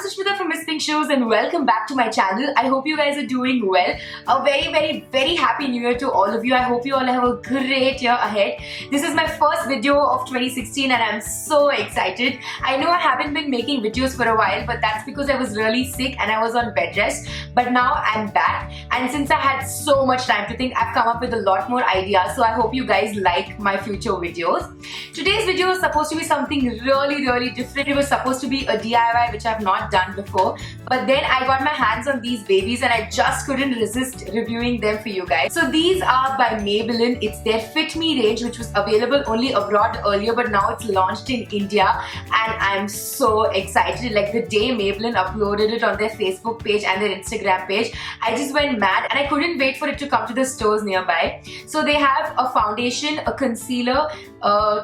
Sushmita from Miss Pink Shoes and welcome back to my channel. I hope you guys are doing well. A very happy new year to all of you. I hope you all have a great year ahead. This is my first video of 2016 and I'm so excited. I know I haven't been making videos for a while, but that's because I was really sick and I was on bed rest. But now I'm back, and since I had so much time to think, I've come up with a lot more ideas. So I hope you guys like my future videos. Today's video is supposed to be something really different. It was supposed to be a DIY which I've not done before, but then I got my hands on these babies and I just couldn't resist reviewing them for you guys. So these are by Maybelline. It's their Fit Me range, which was available only abroad earlier, but now it's launched in India and I'm so excited. Like the day Maybelline uploaded it on their Facebook page and their Instagram page, I just went mad and I couldn't wait for it to come to the stores nearby. So they have a foundation, a concealer,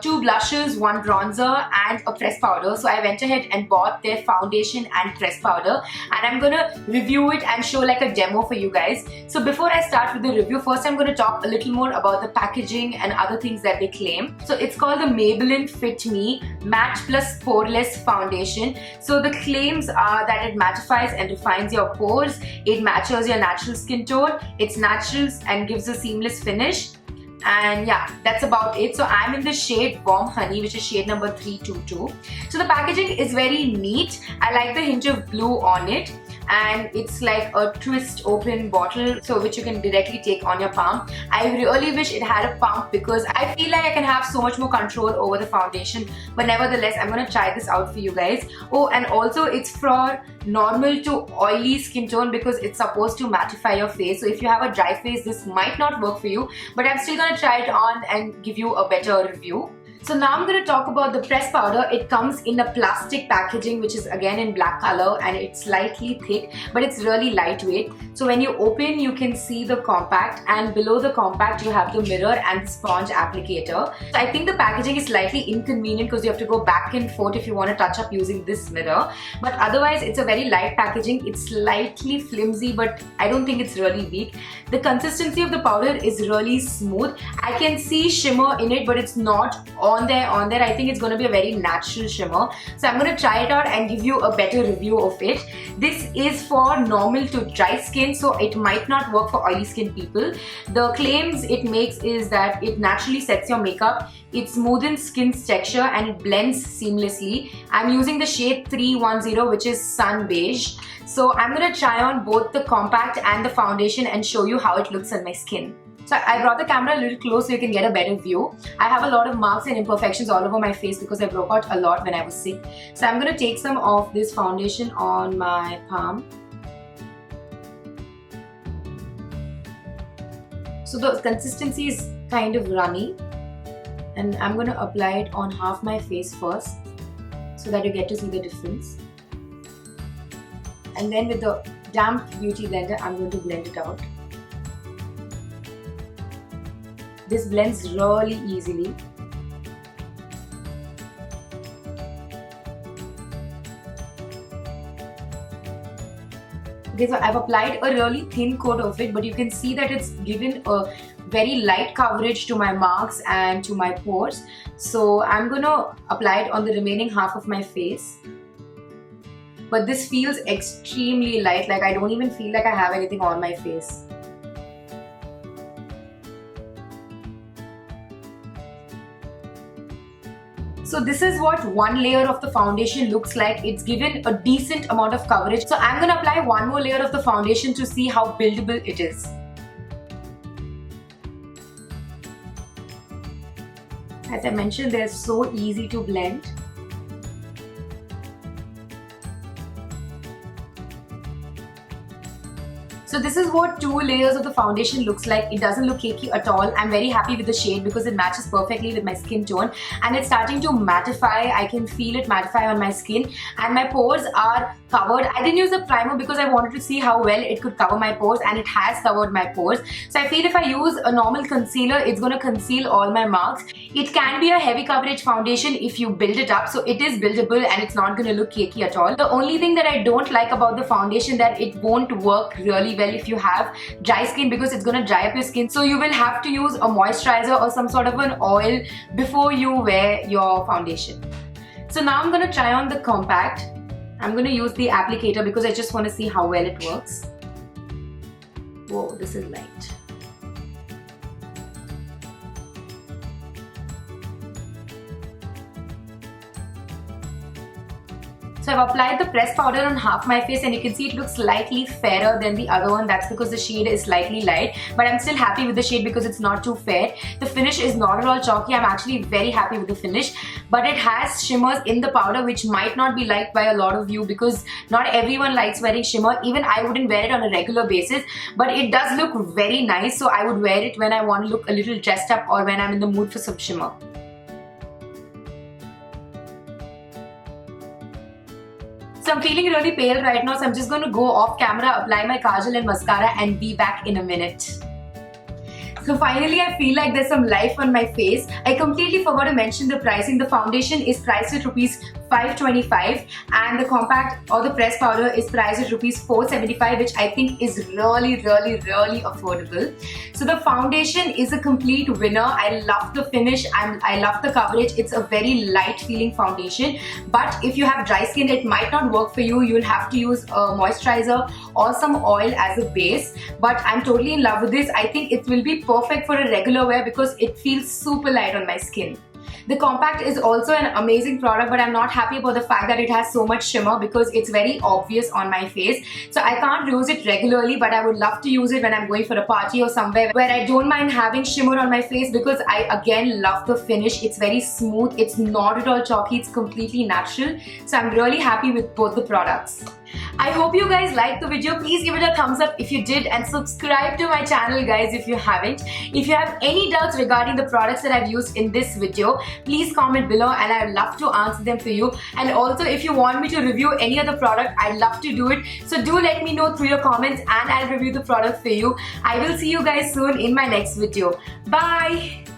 2 blushes, 1 bronzer and a pressed powder. So I went ahead and bought their foundation and pressed powder and I'm gonna review it and show like a demo for you guys. So before I start with the review, first I'm gonna talk a little more about the packaging and other things that they claim. So it's called the Maybelline Fit Me Matte Plus Poreless Foundation. So the claims are that it mattifies and refines your pores, it matches your natural skin tone, it's natural and gives a seamless finish. And yeah, that's about it. So I'm in the shade Warm Honey, which is shade number 322. So the packaging is very neat. I like the hint of blue on it, and it's like a twist open bottle, so which you can directly take on your palm. I really wish it had a pump because I feel like I can have so much more control over the foundation, but nevertheless I'm gonna try this out for you guys. Oh, and also it's for normal to oily skin tone because it's supposed to mattify your face. So if you have a dry face, this might not work for you, but I'm still gonna try it on and give you a better review. So now I'm going to talk about the pressed powder. It comes in a plastic packaging which is again in black color and it's slightly thick, but it's really lightweight. So when you open, you can see the compact, and below the compact you have the mirror and the sponge applicator. So I think the packaging is slightly inconvenient because you have to go back and forth if you want to touch up using this mirror. But otherwise it's a very light packaging. It's slightly flimsy, but I don't think it's really weak. The consistency of the powder is really smooth. I can see shimmer in it, but it's not on there. I think it's going to be a very natural shimmer. So I'm going to try it out and give you a better review of it. This is for normal to dry skin, so it might not work for oily skin people. The claims it makes is that it naturally sets your makeup, it smoothens skin's texture and it blends seamlessly. I'm using the shade 310, which is Sun Beige. So I'm going to try on both the compact and the foundation and show you how it looks on my skin. So I brought the camera a little close so you can get a better view. I have a lot of marks and imperfections all over my face because I broke out a lot when I was sick. So I'm going to take some of this foundation on my palm. So the consistency is kind of runny, and I'm going to apply it on half my face first so that you get to see the difference. And then with the damp beauty blender, I'm going to blend it out. This blends really easily. Okay, so I've applied a really thin coat of it, but you can see that it's given a very light coverage to my marks and to my pores. So I'm gonna apply it on the remaining half of my face. But this feels extremely light, like I don't even feel like I have anything on my face. So this is what one layer of the foundation looks like. It's given a decent amount of coverage. So I'm going to apply one more layer of the foundation to see how buildable it is. As I mentioned, they're so easy to blend. So this is what 2 layers of the foundation looks like. It doesn't look cakey at all. I'm very happy with the shade because it matches perfectly with my skin tone and it's starting to mattify. I can feel it mattify on my skin and my pores are covered. I didn't use a primer because I wanted to see how well it could cover my pores, and it has covered my pores. So I feel if I use a normal concealer, it's going to conceal all my marks. It can be a heavy coverage foundation if you build it up, so it is buildable and it's not going to look cakey at all. The only thing that I don't like about the foundation that it won't work really well if you have dry skin because it's going to dry up your skin. So you will have to use a moisturizer or some sort of an oil before you wear your foundation. So now I'm going to try on the compact. I'm going to use the applicator because I just want to see how well it works. Whoa, this is light. So I've applied the pressed powder on half my face and you can see it looks slightly fairer than the other one. That's because the shade is slightly light, but I'm still happy with the shade because it's not too fair. The finish is not at all chalky. I'm actually very happy with the finish, but it has shimmers in the powder which might not be liked by a lot of you because not everyone likes wearing shimmer. Even I wouldn't wear it on a regular basis, but it does look very nice, so I would wear it when I want to look a little dressed up or when I'm in the mood for some shimmer. So I'm feeling really pale right now, so I'm just going to go off camera, apply my kajal and mascara and be back in a minute. So finally I feel like there's some life on my face. I completely forgot to mention the pricing. The foundation is priced at Rs 525 and the compact or the pressed powder is priced at Rs 475, which I think is really affordable. So the foundation is a complete winner. I love the finish and I love the coverage. It's a very light feeling foundation, but if you have dry skin it might not work for you. You'll have to use a moisturizer or some oil as a base, but I'm totally in love with this. I think it will be perfect for a regular wear because it feels super light on my skin. The compact is also an amazing product, but I'm not happy about the fact that it has so much shimmer because it's very obvious on my face. So I can't use it regularly, but I would love to use it when I'm going for a party or somewhere where I don't mind having shimmer on my face because I again love the finish. It's very smooth. It's not at all chalky. It's completely natural. So I'm really happy with both the products. I hope you guys liked the video. Please give it a thumbs up if you did and subscribe to my channel guys if you haven't. If you have any doubts regarding the products that I've used in this video, please comment below and I'd love to answer them for you. And also if you want me to review any other product, I'd love to do it. So do let me know through your comments and I'll review the product for you. I will see you guys soon in my next video. Bye!